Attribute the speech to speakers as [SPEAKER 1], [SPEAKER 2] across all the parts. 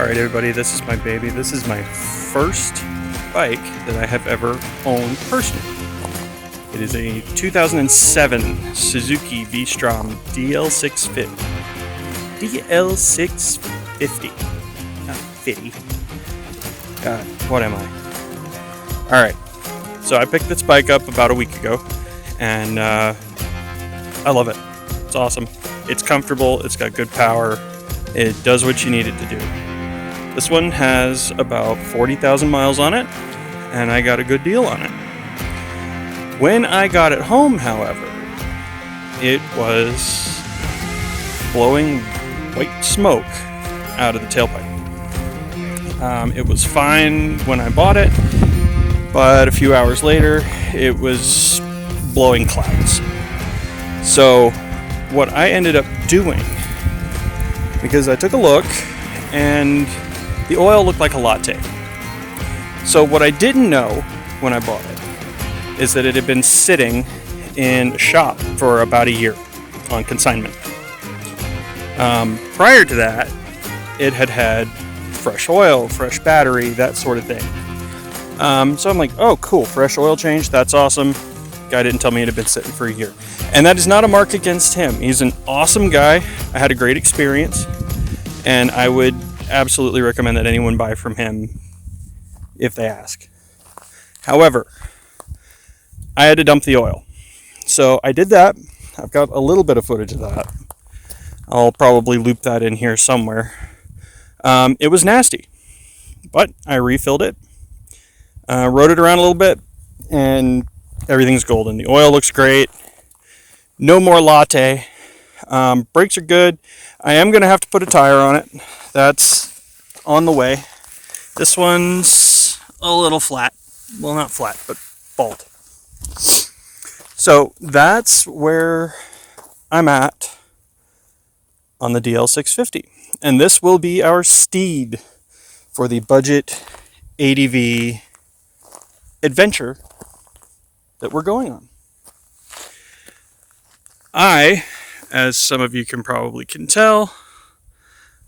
[SPEAKER 1] Alright everybody, this is my baby. This is my first bike that I have ever owned personally. It is a 2007 Suzuki V-Strom DL650. DL650. Not 50. God, what am I? Alright, so I picked this bike up about a week ago, and I love it. It's awesome. It's comfortable, it's got good power, it does what you need it to do. This one has about 40,000 miles on it, and I got a good deal on it. When I got it home, however, it was blowing white smoke out of the tailpipe. It was fine when I bought it, but a few hours later, it was blowing clouds. So what I ended up doing, because I took a look and the oil looked like a latte. So what I didn't know when I bought it is that it had been sitting in a shop for about a year on consignment. Prior to that, it had had fresh oil, fresh battery, that sort of thing. So I'm like, oh cool, fresh oil change, that's awesome. Guy didn't tell me it had been sitting for a year. And that is not a mark against him. He's an awesome guy. I had a great experience, and I would absolutely recommend that anyone buy from him if they ask. However, I had to dump the oil. So I did that. I've got a little bit of footage of that. I'll probably loop that in here somewhere. It was nasty, but I refilled it, rode it around a little bit, and everything's golden. The oil looks great. No more latte. Brakes are good. I am going to have to put a tire on it. That's on the way. This one's a little flat. Well, not flat, but bald. So that's where I'm at on the DL650. And this will be our steed for the budget ADV adventure that we're going on. I, as some of you can probably can tell,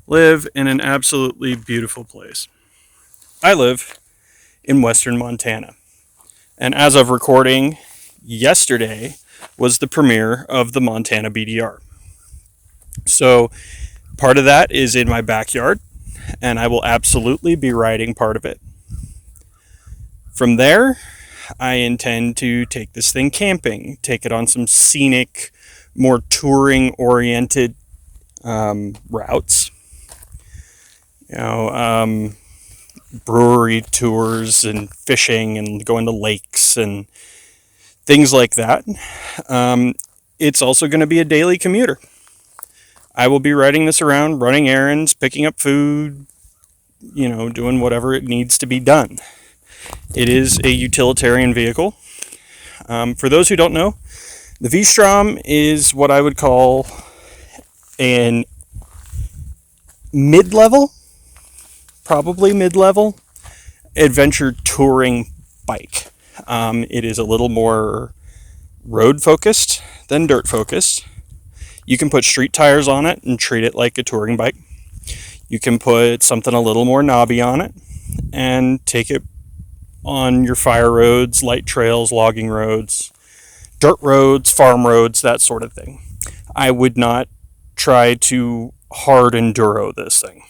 [SPEAKER 1] live in an absolutely beautiful place. I live in western Montana. And as of recording, yesterday was the premiere of the Montana BDR. So part of that is in my backyard, and I will absolutely be riding part of it. From there, I intend to take this thing camping, take it on some scenic, more touring-oriented routes. Brewery tours and fishing and going to lakes and things like that. It's also going to be a daily commuter. I will be riding this around, running errands, picking up food, doing whatever it needs to be done. It is a utilitarian vehicle. For those who don't know, the V-Strom is what I would call an mid-level, probably mid-level, adventure touring bike. It is a little more road-focused than dirt-focused. You can put street tires on it and treat it like a touring bike. You can put something a little more knobby on it and take it on your fire roads, light trails, logging roads, dirt roads, farm roads, that sort of thing. I would not try to hard enduro this thing.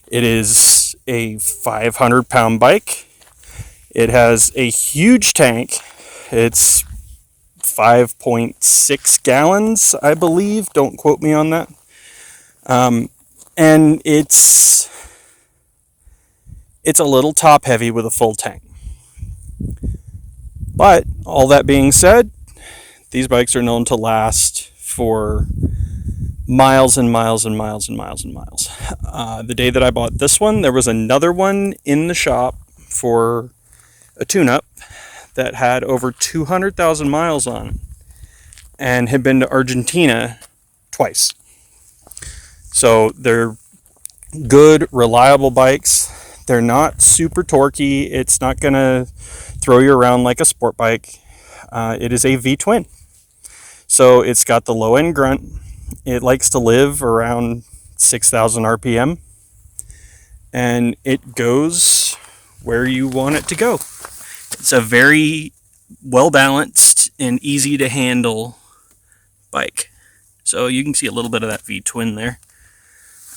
[SPEAKER 1] It is a 500-pound bike. It has a huge tank. It's 5.6 gallons, I believe. Don't quote me on that. And it's a little top heavy with a full tank. But all that being said, these bikes are known to last for miles and miles and miles and miles and miles. The day that I bought this one, there was another one in the shop for a tune-up that had over 200,000 miles on it and had been to Argentina twice. So they're good, reliable bikes. They're not super torquey. It's not going to throw you around like a sport bike. It is a V-twin. So it's got the low-end grunt. It likes to live around 6,000 RPM. and it goes where you want it to go. It's a very well balanced and easy to handle bike. So you can see a little bit of that V-twin there.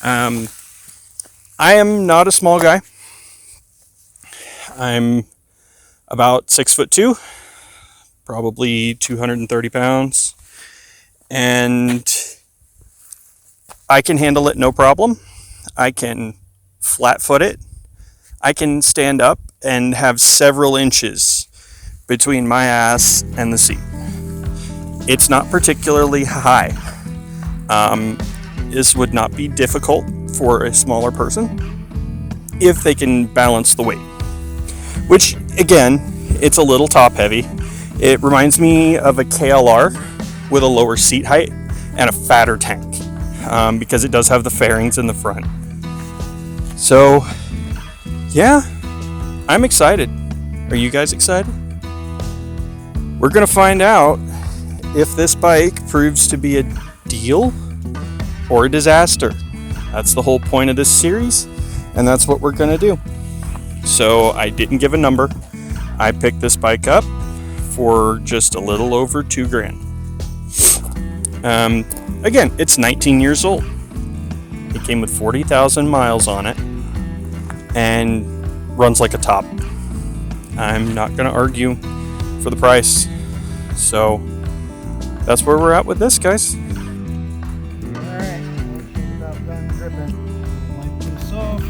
[SPEAKER 1] I am not a small guy. I'm about 6'2", probably 230 pounds, and I can handle it no problem. I can flat foot it. I can stand up and have several inches between my ass and the seat. It's not particularly high. This would not be difficult for a smaller person if they can balance the weight. Which, again, it's a little top heavy. It reminds me of a KLR with a lower seat height and a fatter tank, because it does have the fairings in the front. So, yeah, I'm excited. Are you guys excited? We're going to find out if this bike proves to be a deal or a disaster. That's the whole point of this series, and that's what we're going to do. So I didn't give a number. I picked this bike up for just a little over $2,000. Again, it's 19 years old. It came with 40,000 miles on it and runs like a top. I'm not going to argue for the price. So that's where we're at with this, guys.
[SPEAKER 2] Alright, she's about done dripping. Wipe this off.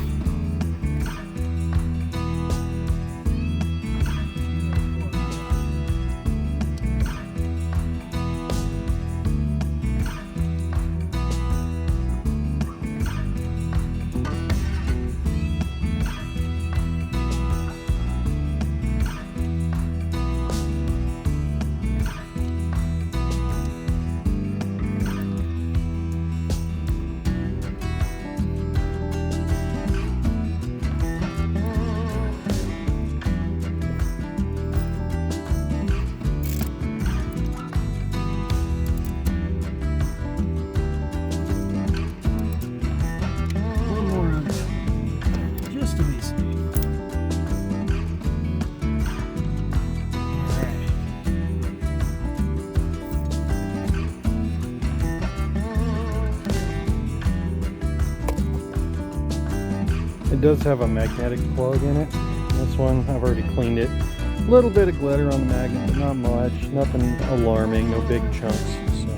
[SPEAKER 2] It does have a magnetic plug in it. This one, I've already cleaned it. A little bit of glitter on the magnet, but not much. Nothing alarming, no big chunks. So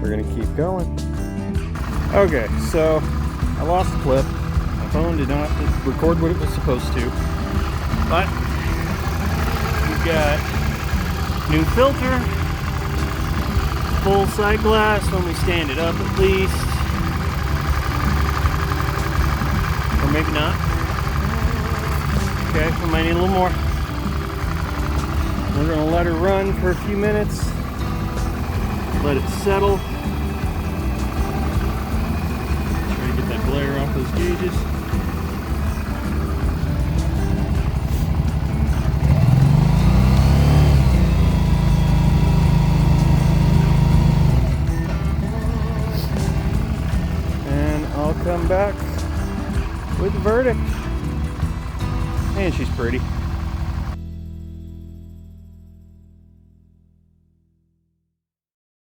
[SPEAKER 2] we're gonna keep going. Okay, so I lost the clip. My phone did not record what it was supposed to. But we've got new filter, full side glass when we stand it up at least. Or maybe not. Okay, we might need a little more. We're gonna let her run for a few minutes. Let it settle. Try to get that glare off those gauges. And I'll come back with the verdict. And she's pretty.